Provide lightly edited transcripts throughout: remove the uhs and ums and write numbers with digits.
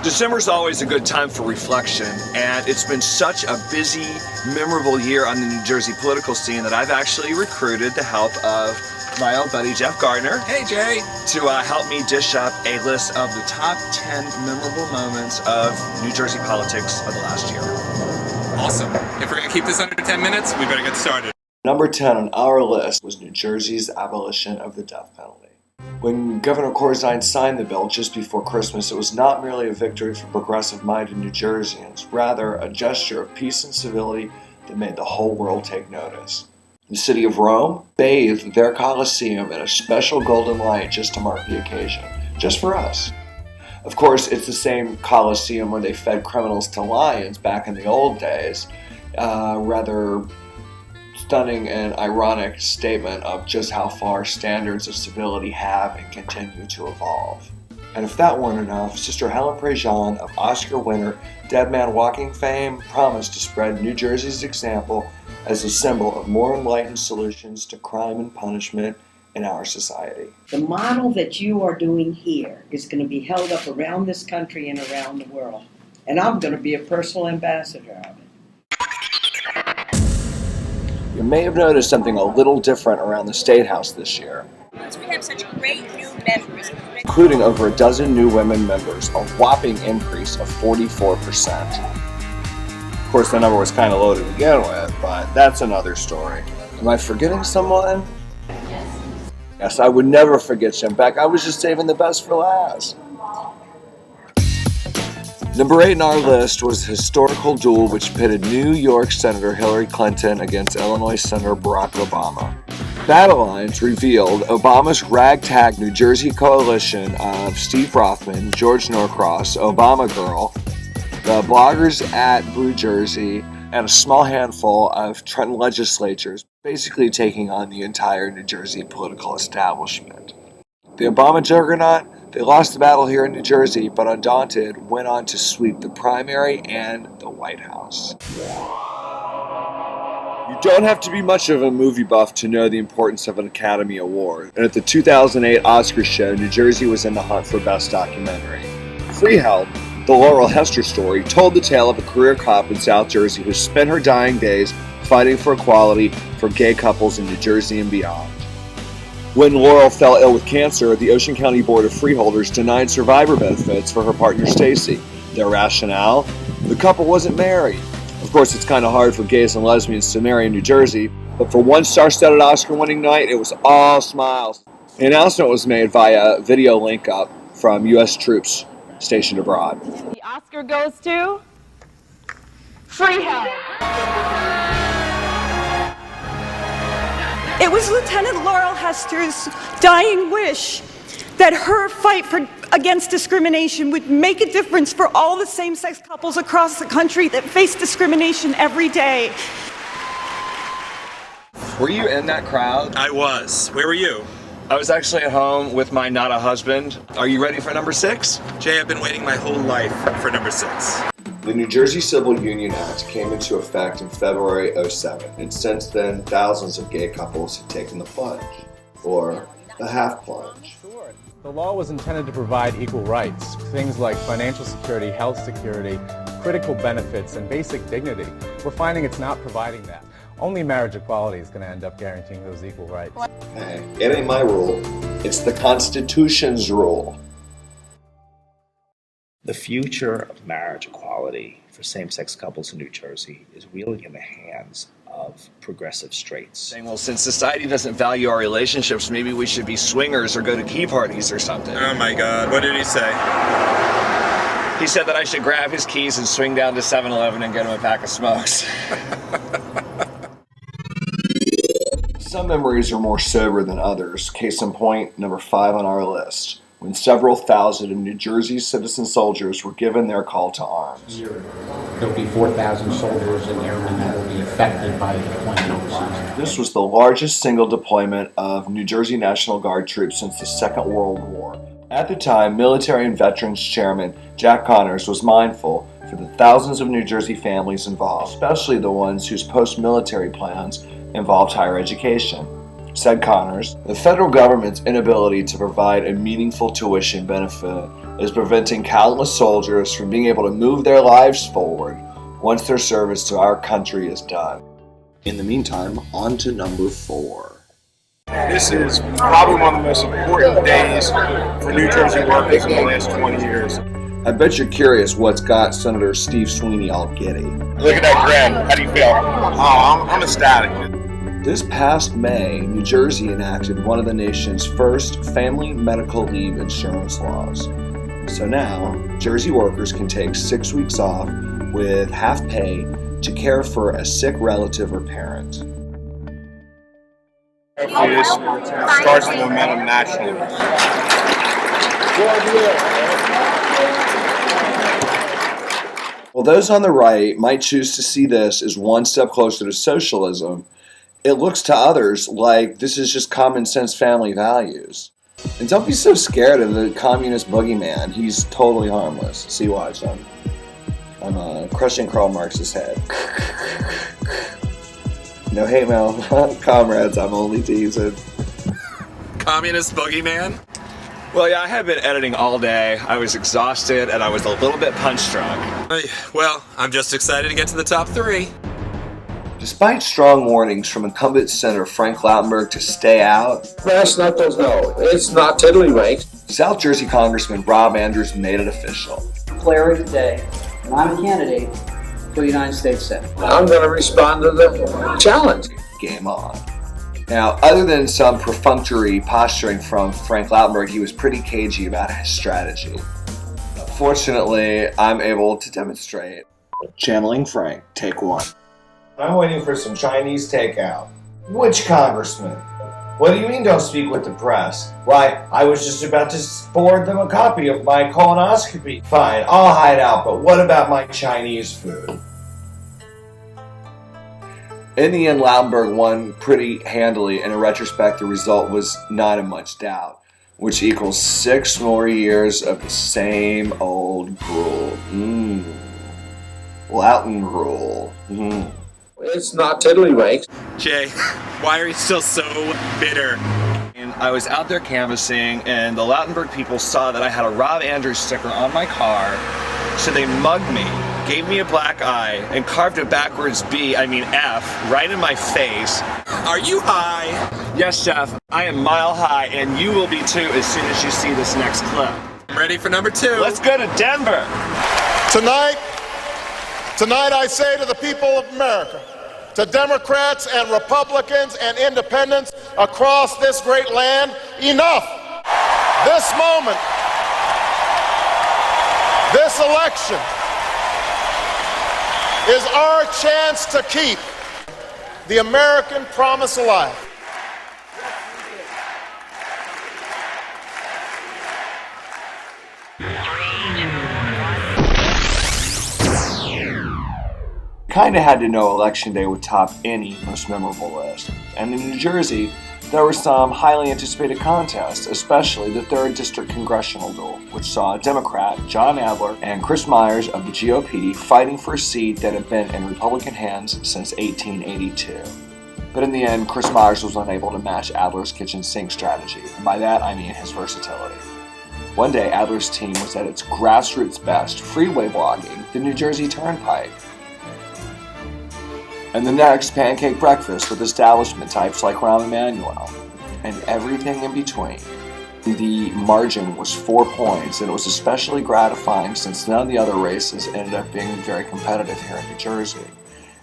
December's always a good time for reflection, and it's been such a busy, memorable year on the New Jersey political scene that I've actually recruited the help of my old buddy Jeff Gardner. Hey Jay! To help me dish up a list of the top 10 memorable moments of New Jersey politics of the last year. Awesome. If we're going to keep this under 10 minutes, we better get started. Number 10 on our list was New Jersey's abolition of the death penalty. When Governor Corzine signed the bill just before Christmas, it was not merely a victory for progressive-minded New Jerseyans, rather a gesture of peace and civility that made the whole world take notice. The city of Rome bathed their Colosseum in a special golden light just to mark the occasion, just for us. Of course, it's the same Colosseum where they fed criminals to lions back in the old days, rather stunning and ironic statement of just how far standards of civility have and continue to evolve. And if that weren't enough, Sister Helen Prejean of Oscar winner Dead Man Walking fame promised to spread New Jersey's example as a symbol of more enlightened solutions to crime and punishment in our society. The model that you are doing here is going to be held up around this country and around the world. And I'm going to be a personal ambassador of it. You may have noticed something a little different around the State House this year. We have such great new members. Including over a dozen new women members, a whopping increase of 44%. Of course, the number was kind of low to begin with, but that's another story. Am I forgetting someone? Yes, I would never forget Jim Beck. I was just saving the best for last. Number 8 on our list was a historical duel which pitted New York Senator Hillary Clinton against Illinois Senator Barack Obama. Battle lines revealed Obama's ragtag New Jersey coalition of Steve Rothman, George Norcross, Obama Girl, the bloggers at Blue Jersey, and a small handful of Trenton legislatures, basically taking on the entire New Jersey political establishment. The Obama juggernaut, they lost the battle here in New Jersey, but undaunted, went on to sweep the primary and the White House. You don't have to be much of a movie buff to know the importance of an Academy Award, and at the 2008 Oscars show, New Jersey was in the hunt for Best Documentary. Freeheld, the Laurel Hester story, told the tale of a career cop in South Jersey who spent her dying days fighting for equality for gay couples in New Jersey and beyond. When Laurel fell ill with cancer, the Ocean County Board of Freeholders denied survivor benefits for her partner Stacy. Their rationale? The couple wasn't married. Of course, it's kind of hard for gays and lesbians to marry in New Jersey, but for one star-studded Oscar-winning night, it was all smiles. An announcement was made via video link-up from U.S. troops stationed abroad. The Oscar goes to Freeheld. It was Lieutenant Laurel Hester's dying wish that her fight against discrimination would make a difference for all the same-sex couples across the country that face discrimination every day. Were you in that crowd? I was. Where were you? I was actually at home with my not-a-husband. Are you ready for number 6? Jay, I've been waiting my whole life for number 6. The New Jersey Civil Union Act came into effect in February '07, and since then, thousands of gay couples have taken the plunge, or the half plunge. The law was intended to provide equal rights, things like financial security, health security, critical benefits, and basic dignity. We're finding it's not providing that. Only marriage equality is going to end up guaranteeing those equal rights. Hey, it ain't my rule. It's the Constitution's rule. The future of marriage equality for same-sex couples in New Jersey is really in the hands of progressive straights. Saying, well, since society doesn't value our relationships, maybe we should be swingers or go to key parties or something. Oh my God, what did he say? He said that I should grab his keys and swing down to 7-Eleven and get him a pack of smokes. Some memories are more sober than others. Case in point, number 5 on our list, when several thousand of New Jersey's citizen soldiers were given their call to arms. There'll be 4,000 soldiers and airmen that will be affected by the deployment overseas. This was the largest single deployment of New Jersey National Guard troops since the Second World War. At the time, Military and Veterans Chairman Jack Connors was mindful for the thousands of New Jersey families involved, especially the ones whose post-military plans involved higher education. Said Connors, the federal government's inability to provide a meaningful tuition benefit is preventing countless soldiers from being able to move their lives forward once their service to our country is done. In the meantime, on to number 4. This is probably one of the most important days for New Jersey workers in the last 20 years. I bet you're curious what's got Senator Steve Sweeney all giddy. Look at that grin. How do you feel? Oh, I'm ecstatic. This past May, New Jersey enacted one of the nation's first family medical leave insurance laws. So now, Jersey workers can take 6 weeks off with half pay to care for a sick relative or parent. Hopefully this starts the momentum nationally. While those on the right might choose to see this as one step closer to socialism, it looks to others like this is just common sense family values. And don't be so scared of the communist boogeyman. He's totally harmless. See, watch him. I'm crushing Karl Marx's head. No hate mail, comrades, I'm only teasing. Communist boogeyman? Well, yeah, I had been editing all day. I was exhausted and I was a little bit punch drunk. Well, I'm just excited to get to the top 3. Despite strong warnings from incumbent Senator Frank Lautenberg to stay out, Brass knuckles, no. It's not tiddlywinks. South Jersey Congressman Rob Andrews made it official. Declare today, and I'm a candidate for the United States Senate. I'm going to respond to the challenge. Game on. Now, other than some perfunctory posturing from Frank Lautenberg, he was pretty cagey about his strategy. Fortunately, I'm able to demonstrate. Channeling Frank, take 1. I'm waiting for some Chinese takeout. Which congressman? What do you mean don't speak with the press? Why, I was just about to forward them a copy of my colonoscopy. Fine, I'll hide out, but what about my Chinese food? In the end, Lautenberg won pretty handily, and in retrospect, the result was not in much doubt, which equals 6 more years of the same old gruel. Lauten gruel. It's not tiddlywinks. Jay, why are you still so bitter? And I was out there canvassing, and the Lautenberg people saw that I had a Rob Andrews sticker on my car, so they mugged me, gave me a black eye, and carved a backwards F, right in my face. Are you high? Yes, Jeff, I am mile high, and you will be too as soon as you see this next clip. I'm ready for number 2. Let's go to Denver. Tonight I say to the people of America, to Democrats and Republicans and independents across this great land, enough! This moment, this election is our chance to keep the American promise alive. Kinda had to know Election Day would top any most memorable list. And in New Jersey, there were some highly anticipated contests, especially the 3rd District Congressional Duel, which saw Democrat John Adler and Chris Myers of the GOP fighting for a seat that had been in Republican hands since 1882. But in the end, Chris Myers was unable to match Adler's kitchen sink strategy, and by that I mean his versatility. One day, Adler's team was at its grassroots best, freeway blocking the New Jersey Turnpike. And the next, pancake breakfast with establishment types like Rahm Emanuel, and everything in between. The margin was 4 points, and it was especially gratifying since none of the other races ended up being very competitive here in New Jersey.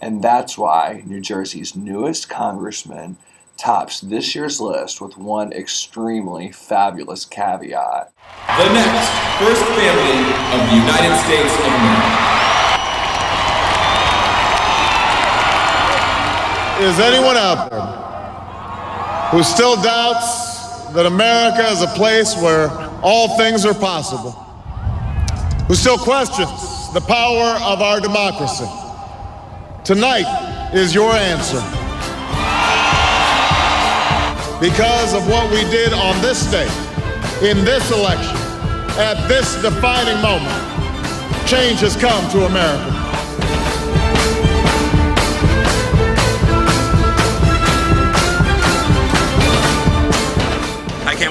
And that's why New Jersey's newest congressman tops this year's list with one extremely fabulous caveat. The next First Family of the United States of America. Is anyone out there who still doubts that America is a place where all things are possible? Who still questions the power of our democracy? Tonight is your answer. Because of what we did on this day, in this election, at this defining moment, change has come to America.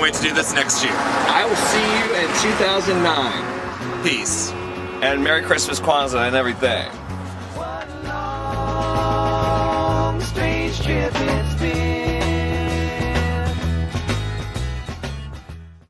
wait to do this next year. I will see you in 2009. Peace. And Merry Christmas, Kwanzaa, and everything.